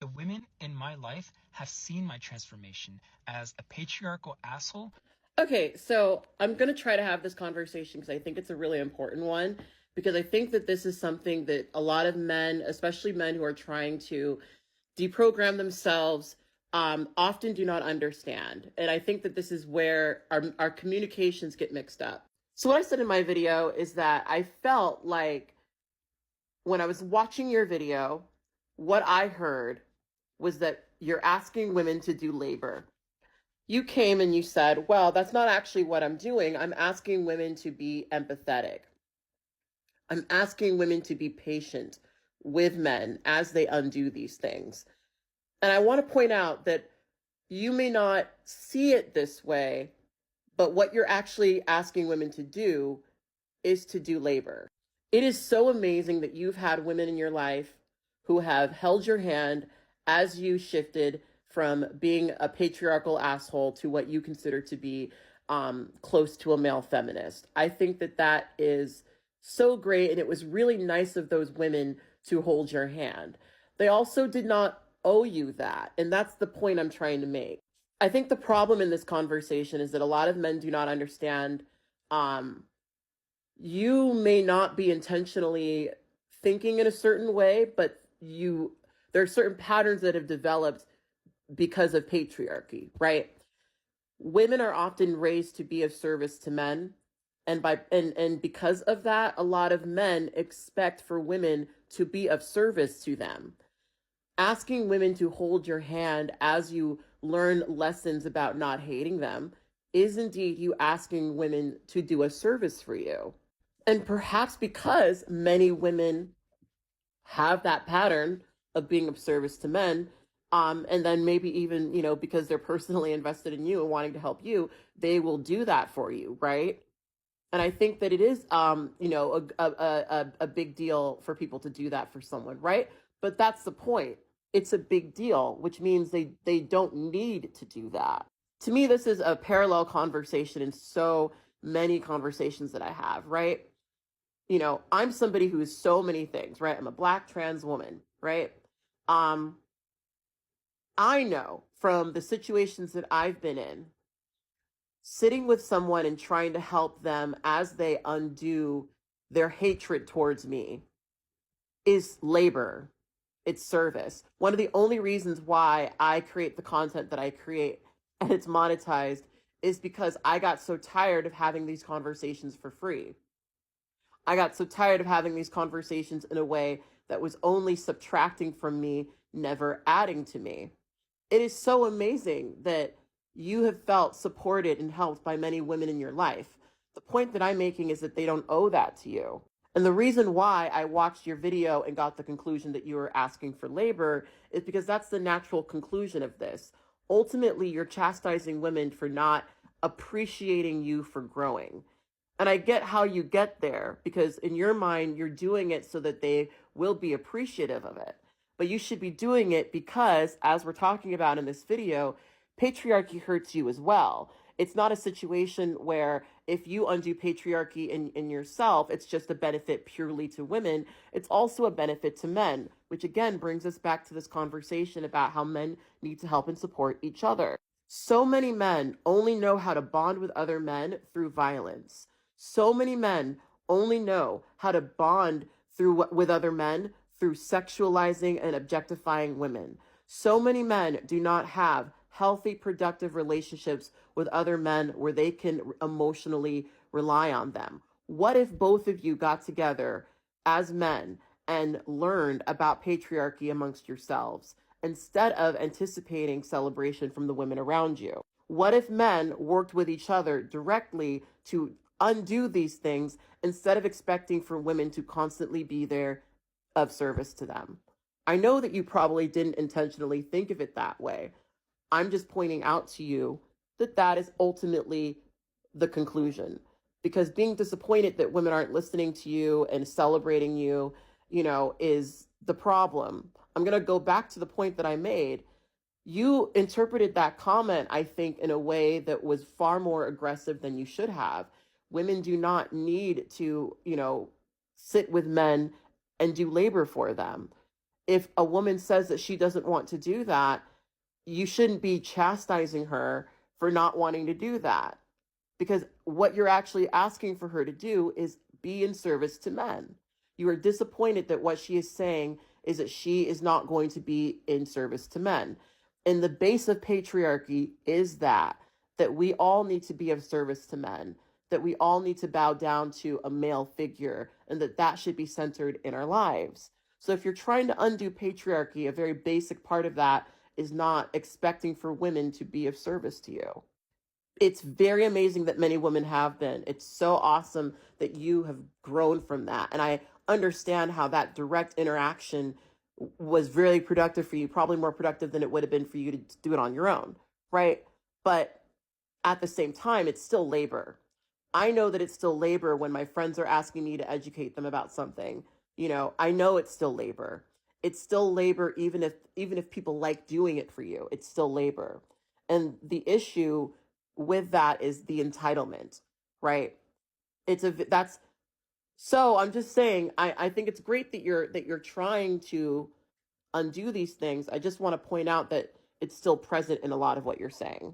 The women in my life have seen my transformation as a patriarchal asshole. Okay, so I'm going to try to have this conversation because I think it's a really important one. Because I think that this is something that a lot of men, especially men who are trying to deprogram themselves, often do not understand. And I think that this is where our communications get mixed up. So, what I said in my video is that I felt like when I was watching your video, what I heard was that you're asking women to do labor. You came and you said, well, that's not actually what I'm doing. I'm asking women to be empathetic. I'm asking women to be patient with men as they undo these things. And I want to point out that you may not see it this way, but what you're actually asking women to do is to do labor. It is so amazing that you've had women in your life who have held your hand as you shifted from being a patriarchal asshole to what you consider to be close to a male feminist. I think that that is so great, and it was really nice of those women to hold your hand. They also did not owe you that, and that's the point I'm trying to make. I think the problem in this conversation is that a lot of men do not understand you may not be intentionally thinking in a certain way, but there are certain patterns that have developed because of patriarchy, right? Women are often raised to be of service to men. And because of that, a lot of men expect for women to be of service to them. Asking women to hold your hand as you learn lessons about not hating them is indeed you asking women to do a service for you. And perhaps because many women have that pattern of being of service to men, and then maybe even, because they're personally invested in you and wanting to help you, they will do that for you, right? And I think that it is, a big deal for people to do that for someone, right? But that's the point. It's a big deal, which means they don't need to do that. To me, this is a parallel conversation in so many conversations that I have, right? I'm somebody who is so many things, right? I'm a Black trans woman, right? I know from the situations that I've been in, sitting with someone and trying to help them as they undo their hatred towards me is labor. It's service. One of the only reasons why I create the content that I create and it's monetized is because I got so tired of having these conversations for free. I got so tired of having these conversations in a way that was only subtracting from me, never adding to me. It is so amazing that you have felt supported and helped by many women in your life. The point that I'm making is that they don't owe that to you. And the reason why I watched your video and got the conclusion that you were asking for labor is because that's the natural conclusion of this. Ultimately, you're chastising women for not appreciating you for growing. And I get how you get there because in your mind, you're doing it so that they will be appreciative of it. But you should be doing it because, as we're talking about in this video, patriarchy hurts you as well. It's not a situation where if you undo patriarchy in yourself, it's just a benefit purely to women. It's also a benefit to men, which again brings us back to this conversation about how men need to help and support each other. So many men only know how to bond with other men through violence. So many men only know how to bond with other men through sexualizing and objectifying women. So many men do not have healthy, productive relationships with other men where they can emotionally rely on them. What if both of you got together as men and learned about patriarchy amongst yourselves instead of anticipating celebration from the women around you? What if men worked with each other directly to undo these things instead of expecting for women to constantly be there of service to them? I know that you probably didn't intentionally think of it that way. I'm just pointing out to you that that is ultimately the conclusion. Because being disappointed that women aren't listening to you and celebrating you, is the problem. I'm going to go back to the point that I made. You interpreted that comment, I think, in a way that was far more aggressive than you should have. Women do not need to, sit with men and do labor for them. if a woman says that she doesn't want to do that, you shouldn't be chastising her for not wanting to do that, because what you're actually asking for her to do is be in service to men. You are disappointed that what she is saying is that she is not going to be in service to men. And the base of patriarchy is that we all need to be of service to men, that we all need to bow down to a male figure, and that that should be centered in our lives. So if you're trying to undo patriarchy, a very basic part of that is not expecting for women to be of service to you. It's very amazing that many women have been. It's so awesome that you have grown from that. And I understand how that direct interaction was really productive for you, probably more productive than it would have been for you to do it on your own, right? But at the same time, it's still labor. I know that it's still labor when my friends are asking me to educate them about something. I know it's still labor. It's still labor even if people like doing it for you. It's still labor. And the issue with that is the entitlement, right? That's so I'm just saying I think it's great that you're trying to undo these things. I just want to point out that it's still present in a lot of what you're saying.